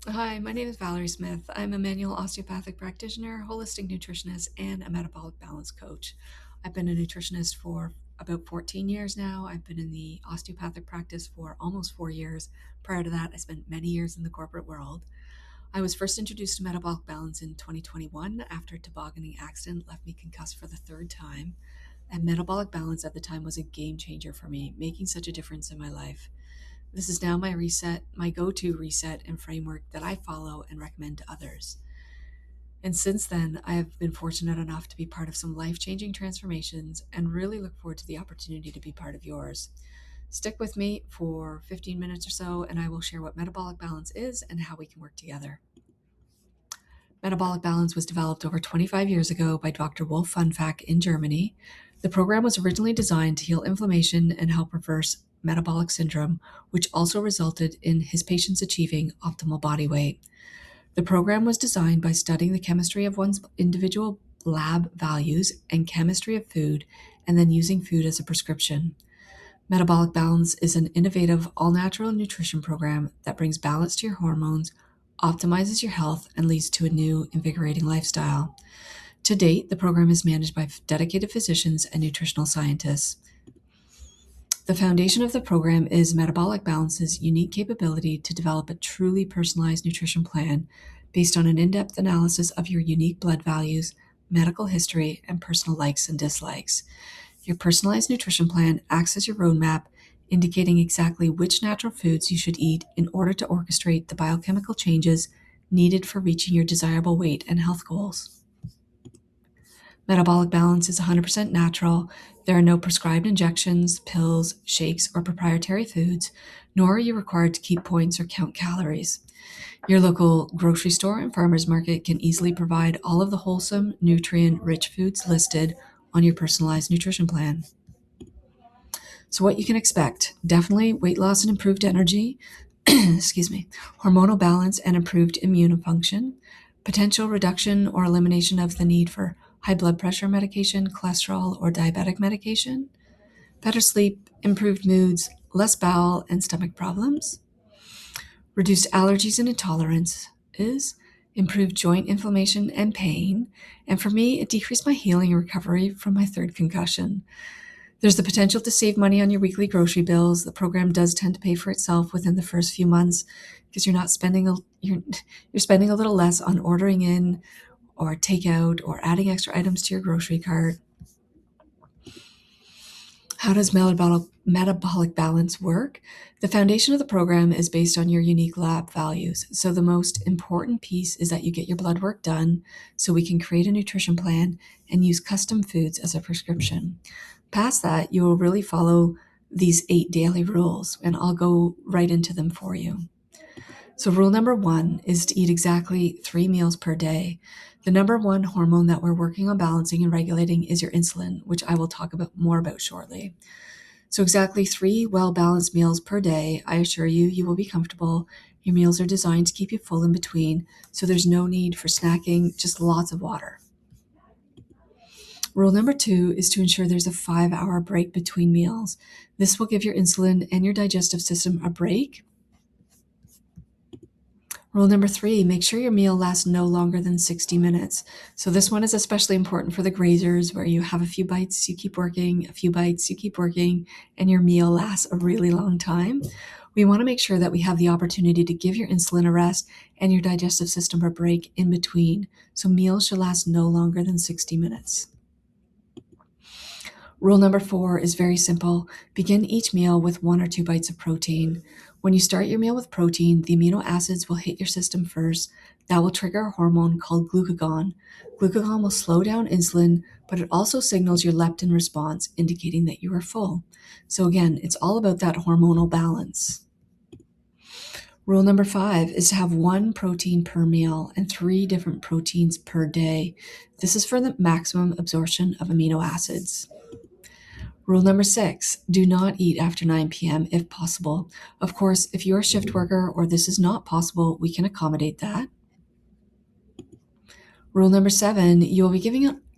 Hi, my name is Valerie Smith. I'm a manual osteopathic practitioner, holistic nutritionist, and a metabolic balance coach. I've been a nutritionist for about 14 years now. I've been in the osteopathic practice for almost 4 years. Prior to that, I spent many years in the corporate world. I was first introduced to metabolic balance in 2021 after a tobogganing accident left me concussed for the third time. And metabolic balance at the time was a game changer for me, making such a difference in my life. This is now my go to reset and framework that I follow and recommend to others. And since then, I have been fortunate enough to be part of some life changing transformations and really look forward to the opportunity to be part of yours. Stick with me for 15 minutes or so, and I will share what metabolic balance is and how we can work together. Metabolic balance was developed over 25 years ago by Dr. Wolf Funfack in Germany. The program was originally designed to heal inflammation and help reverse metabolic syndrome, which also resulted in his patients achieving optimal body weight. The program was designed by studying the chemistry of one's individual lab values and chemistry of food, and then using food as a prescription. Metabolic Balance is an innovative, all natural nutrition program that brings balance to your hormones, optimizes your health, and leads to a new, invigorating lifestyle. To date, the program is managed by dedicated physicians and nutritional scientists. The foundation of the program is Metabolic Balance's unique capability to develop a truly personalized nutrition plan based on an in depth analysis of your unique blood values, medical history, and personal likes and dislikes. Your personalized nutrition plan acts as your roadmap, indicating exactly which natural foods you should eat in order to orchestrate the biochemical changes needed for reaching your desirable weight and health goals. Metabolic Balance is 100% natural. There are no prescribed injections, pills, shakes, or proprietary foods, nor are you required to keep points or count calories. Your local grocery store and farmers market can easily provide all of the wholesome, nutrient rich foods listed on your personalized nutrition plan. So, what you can expect definitely weight loss and improved energy, excuse me, hormonal balance and improved immune function, potential reduction or elimination of the need for high blood pressure medication, cholesterol, or diabetic medication, better sleep, improved moods, less bowel and stomach problems, reduced allergies and intolerances, improved joint inflammation and pain, and for me, it decreased my healing and recovery from my third concussion. There's the potential to save money on your weekly grocery bills. The program does tend to pay for itself within the first few months because you're spending a little less on ordering in or takeout or adding extra items to your grocery cart. How does metabolic balance work? The foundation of the program is based on your unique lab values. So the most important piece is that you get your blood work done so we can create a nutrition plan and use custom foods as a prescription. Past that, you will really follow these 8 daily rules, and I'll go right into them for you. So, rule number 1 is to eat exactly 3 meals per day. The number one hormone that we're working on balancing and regulating is your insulin, which I will talk about more about shortly. So, exactly 3 well-balanced meals per day. I assure you, you will be comfortable. Your meals are designed to keep you full in between, so there's no need for snacking, just lots of water. Rule number 2 is to ensure there's a 5-hour break between meals. This will give your insulin and your digestive system a break. Rule number 3, make sure your meal lasts no longer than 60 minutes. So this one is especially important for the grazers where you have a few bites, you keep working, a few bites, you keep working, and your meal lasts a really long time. We want to make sure that we have the opportunity to give your insulin a rest and your digestive system a break in between. So meals should last no longer than 60 minutes. Rule number 4 is very simple. Begin each meal with 1 or 2 bites of protein. When you start your meal with protein, the amino acids will hit your system first. That will trigger a hormone called glucagon. Glucagon will slow down insulin, but it also signals your leptin response, indicating that you are full. So again, it's all about that hormonal balance. Rule number 5 is to have 1 protein per meal and 3 different proteins per day. This is for the maximum absorption of amino acids. Rule number 6, do not eat after 9 p.m. if possible. Of course, if you're a shift worker or this is not possible, we can accommodate that. Rule number 7, you will be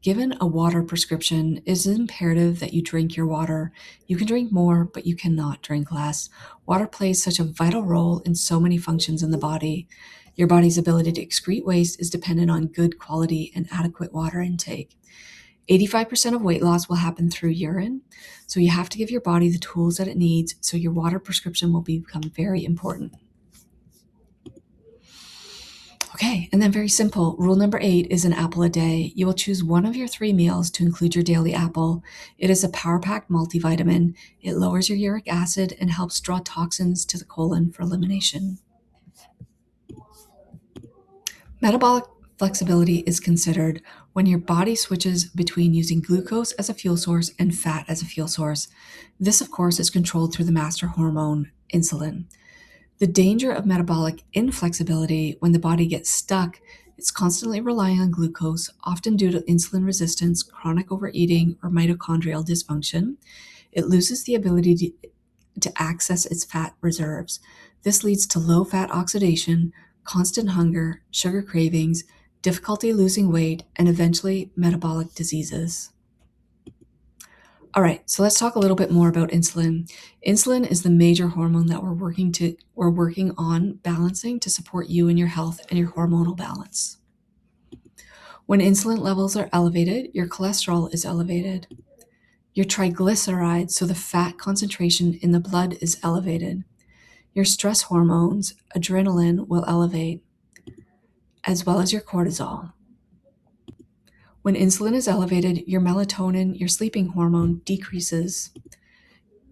Given a water prescription, it is imperative that you drink your water. You can drink more, but you cannot drink less. Water plays such a vital role in so many functions in the body. Your body's ability to excrete waste is dependent on good quality and adequate water intake. 85% of weight loss will happen through urine, so you have to give your body the tools that it needs, so your water prescription will become very important. Okay, and then very simple. Rule number 8 is an apple a day. You will choose one of your 3 meals to include your daily apple. It is a power-packed multivitamin. It lowers your uric acid and helps draw toxins to the colon for elimination. Metabolic flexibility is considered when your body switches between using glucose as a fuel source and fat as a fuel source. This, of course, is controlled through the master hormone, insulin. The danger of metabolic inflexibility when the body gets stuck, it's constantly relying on glucose, often due to insulin resistance, chronic overeating, or mitochondrial dysfunction. It loses the ability to access its fat reserves. This leads to low fat oxidation, constant hunger, sugar cravings, difficulty losing weight, and eventually metabolic diseases. All right, so let's talk a little bit more about insulin. Insulin is the major hormone that we're working on balancing to support you and your health and your hormonal balance. When insulin levels are elevated, your cholesterol is elevated. Your triglycerides, so the fat concentration in the blood, is elevated. Your stress hormones, adrenaline, will elevate, as well as your cortisol. When insulin is elevated, your melatonin, your sleeping hormone, decreases.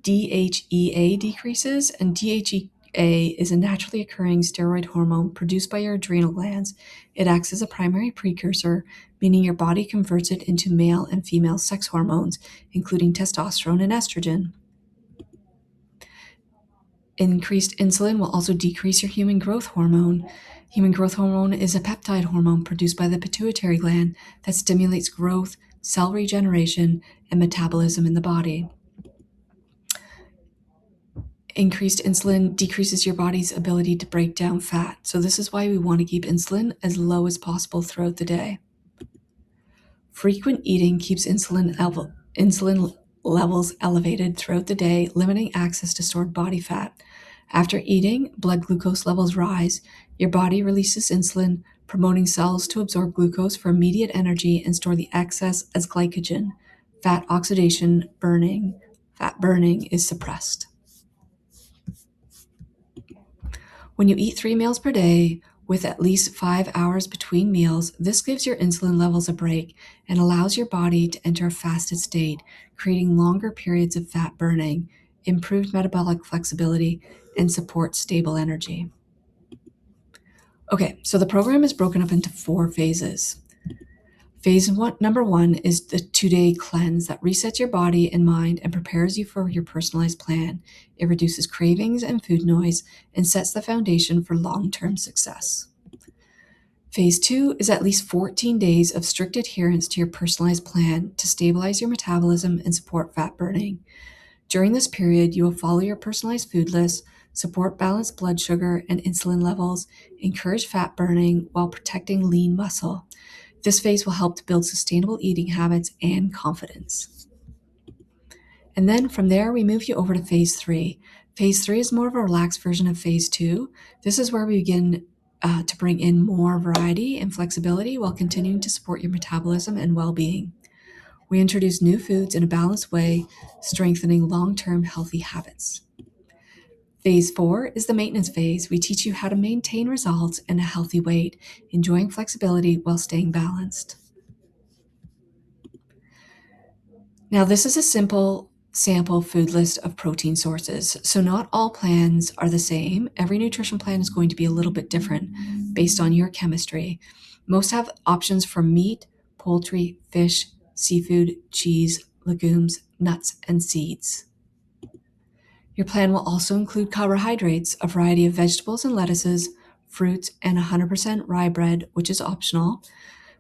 DHEA decreases, and DHEA is a naturally occurring steroid hormone produced by your adrenal glands. It acts as a primary precursor, meaning your body converts it into male and female sex hormones, including testosterone and estrogen. Increased insulin will also decrease your human growth hormone. Human growth hormone is a peptide hormone produced by the pituitary gland that stimulates growth, cell regeneration, and metabolism in the body. Increased insulin decreases your body's ability to break down fat, so this is why we want to keep insulin as low as possible throughout the day. Frequent eating keeps insulin levels elevated throughout the day, limiting access to stored body fat. After eating, blood glucose levels rise. Your body releases insulin, promoting cells to absorb glucose for immediate energy and store the excess as glycogen. Fat burning is suppressed. When you eat 3 meals per day with at least 5 hours between meals, this gives your insulin levels a break and allows your body to enter a fasted state, creating longer periods of fat burning, improved metabolic flexibility, and supports stable energy. Okay, so the program is broken up into 4 phases. Number 1 is the 2-day cleanse that resets your body and mind and prepares you for your personalized plan. It reduces cravings and food noise and sets the foundation for long-term success. Phase 2 is at least 14 days of strict adherence to your personalized plan to stabilize your metabolism and support fat burning. During this period, you will follow your personalized food list, support balanced blood sugar and insulin levels, encourage fat burning while protecting lean muscle. This phase will help to build sustainable eating habits and confidence. And then from there, we move you over to phase 3. Phase 3 is more of a relaxed version of phase 2. This is where we begin to bring in more variety and flexibility while continuing to support your metabolism and well-being. We introduce new foods in a balanced way, strengthening long-term healthy habits. Phase 4 is the maintenance phase. We teach you how to maintain results and a healthy weight, enjoying flexibility while staying balanced. Now, this is a simple sample food list of protein sources. So not all plans are the same. Every nutrition plan is going to be a little bit different based on your chemistry. Most have options for meat, poultry, fish, seafood, cheese, legumes, nuts, and seeds. Your plan will also include carbohydrates, a variety of vegetables and lettuces, fruits, and 100% rye bread, which is optional.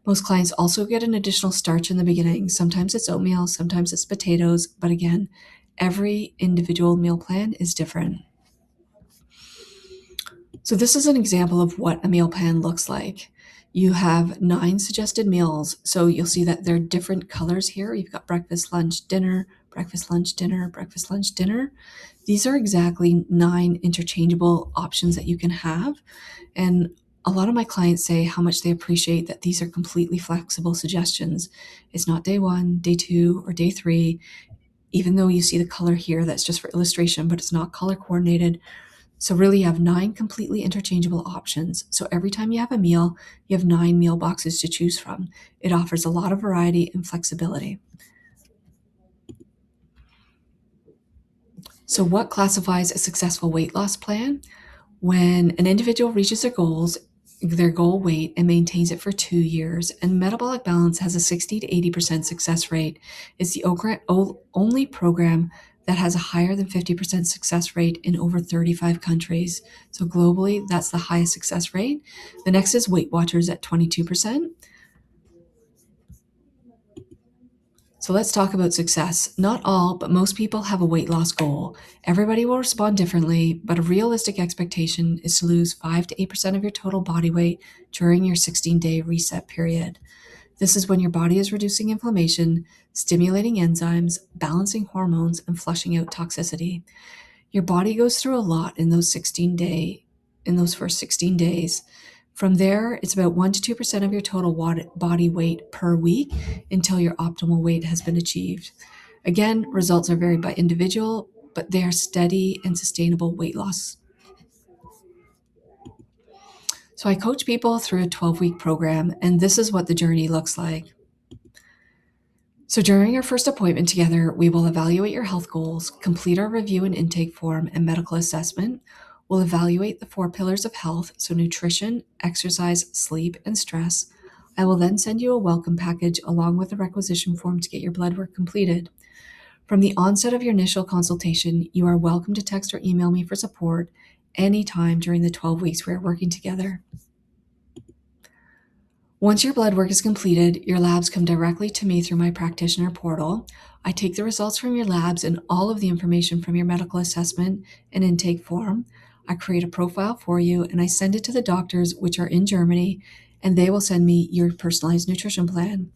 Most clients also get an additional starch in the beginning. Sometimes it's oatmeal, sometimes it's potatoes, but again, every individual meal plan is different. So this is an example of what a meal plan looks like. You have 9 suggested meals. So you'll see that there are different colors here. You've got breakfast, lunch, dinner, breakfast, lunch, dinner, breakfast, lunch, dinner. These are exactly 9 interchangeable options that you can have. And a lot of my clients say how much they appreciate that these are completely flexible suggestions. It's not day 1, day 2, or day 3. Even though you see the color here, that's just for illustration, but it's not color coordinated. So really you have 9 completely interchangeable options. So every time you have a meal, you have 9 meal boxes to choose from. It offers a lot of variety and flexibility. So what classifies a successful weight loss plan? When an individual reaches their goal weight, and maintains it for 2 years, and metabolic balance has a 60 to 80% success rate. It's the only program that has a higher than 50% success rate in over 35 countries. So globally, that's the highest success rate. The next is Weight Watchers at 22%. So let's talk about success. Not all, but most people have a weight loss goal. Everybody will respond differently, but a realistic expectation is to lose 5 to 8% of your total body weight during your 16-day reset period. This is when your body is reducing inflammation, stimulating enzymes, balancing hormones, and flushing out toxicity. Your body goes through a lot in those first 16 days. From there, it's about 1 to 2% of your total body weight per week until your optimal weight has been achieved. Again, results are varied by individual, but they are steady and sustainable weight loss. So I coach people through a 12-week program, and this is what the journey looks like. So during our first appointment together, we will evaluate your health goals, complete our review and intake form and medical assessment. We'll evaluate the 4 pillars of health, so nutrition, exercise, sleep, and stress. I will then send you a welcome package along with a requisition form to get your blood work completed. From the onset of your initial consultation, you are welcome to text or email me for support anytime during the 12 weeks we are working together. Once your blood work is completed, your labs come directly to me through my practitioner portal. I take the results from your labs and all of the information from your medical assessment and intake form. I create a profile for you and I send it to the doctors, which are in Germany, and they will send me your personalized nutrition plan.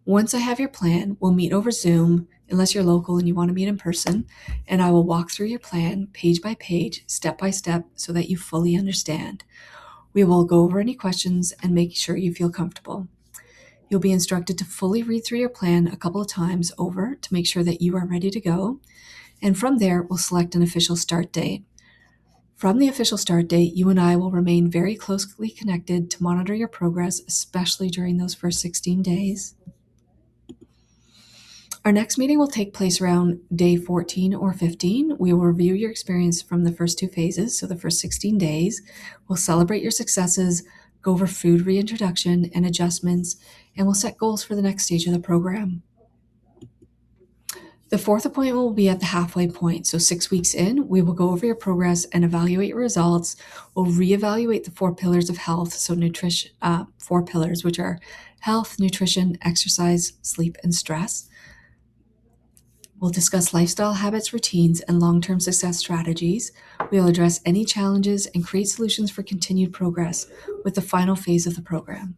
Once I have your plan, we'll meet over Zoom, unless you're local and you want to meet in person, and I will walk through your plan page by page, step by step, so that you fully understand. We will go over any questions and make sure you feel comfortable. You'll be instructed to fully read through your plan a couple of times over to make sure that you are ready to go. And from there, we'll select an official start date. From the official start date, you and I will remain very closely connected to monitor your progress, especially during those first 16 days. Our next meeting will take place around day 14 or 15. We will review your experience from the first 2 phases, so the first 16 days. We'll celebrate your successes, go over food reintroduction and adjustments, and we'll set goals for the next stage of the program. The 4th appointment will be at the halfway point. So 6 weeks in, we will go over your progress and evaluate your results. We'll reevaluate the 4 pillars of health. So nutrition, 4 pillars, which are health, nutrition, exercise, sleep, and stress. We'll discuss lifestyle habits, routines, and long-term success strategies. We'll address any challenges and create solutions for continued progress with the final phase of the program.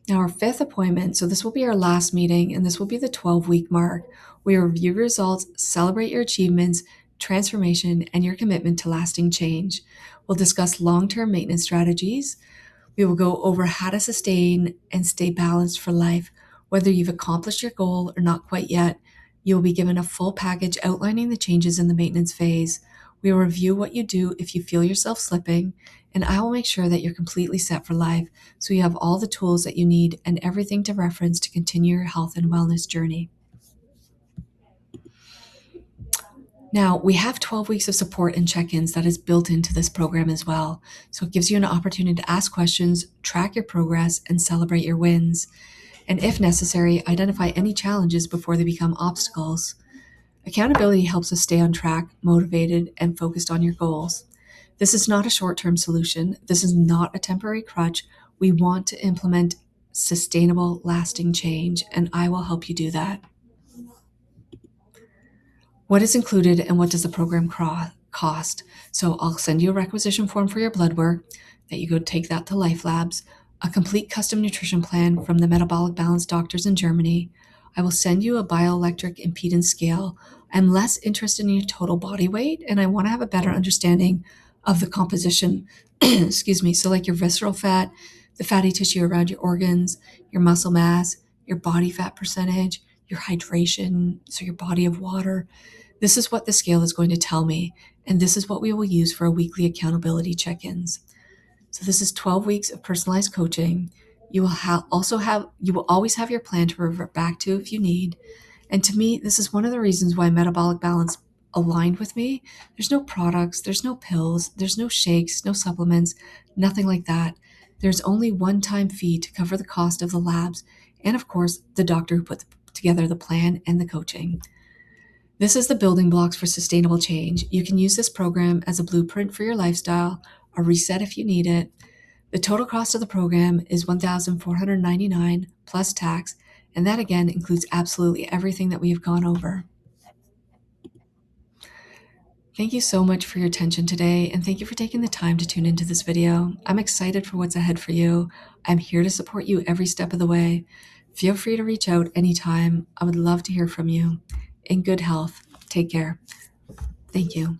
Now, our 5th appointment, so this will be our last meeting, and this will be the 12-week mark. We review your results, celebrate your achievements, transformation, and your commitment to lasting change. We'll discuss long-term maintenance strategies. We will go over how to sustain and stay balanced for life. Whether you've accomplished your goal or not quite yet, you'll be given a full package outlining the changes in the maintenance phase. We will review what you do if you feel yourself slipping, and I will make sure that you're completely set for life, so you have all the tools that you need and everything to reference to continue your health and wellness journey. Now, we have 12 weeks of support and check-ins that is built into this program as well. So it gives you an opportunity to ask questions, track your progress, and celebrate your wins. And if necessary, identify any challenges before they become obstacles. Accountability helps us stay on track, motivated, and focused on your goals. This is not a short-term solution. This is not a temporary crutch. We want to implement sustainable, lasting change, and I will help you do that. What is included and what does the program cost. So I'll send you a requisition form for your blood work that you go take that to Life Labs, a complete custom nutrition plan from the Metabolic Balance doctors in Germany. I will send you a bioelectric impedance scale. I'm less interested in your total body weight, and I want to have a better understanding of the composition. Excuse me. So, like your visceral fat, the fatty tissue around your organs, your muscle mass, your body fat percentage, your hydration, so your body of water. This is what the scale is going to tell me, and this is what we will use for our weekly accountability check ins. So this is 12 weeks of personalized coaching. You will you will always have your plan to revert back to if you need. And to me, this is one of the reasons why Metabolic Balance aligned with me. There's no products, there's no pills, there's no shakes, no supplements, nothing like that. There's only one-time fee to cover the cost of the labs and, of course, the doctor who put together the plan and the coaching. This is the building blocks for sustainable change. You can use this program as a blueprint for your lifestyle, a reset if you need it. The total cost of the program is $1,499 plus tax, and that again includes absolutely everything that we have gone over. Thank you so much for your attention today, and thank you for taking the time to tune into this video. I'm excited for what's ahead for you. I'm here to support you every step of the way. Feel free to reach out anytime. I would love to hear from you. In good health. Take care. Thank you.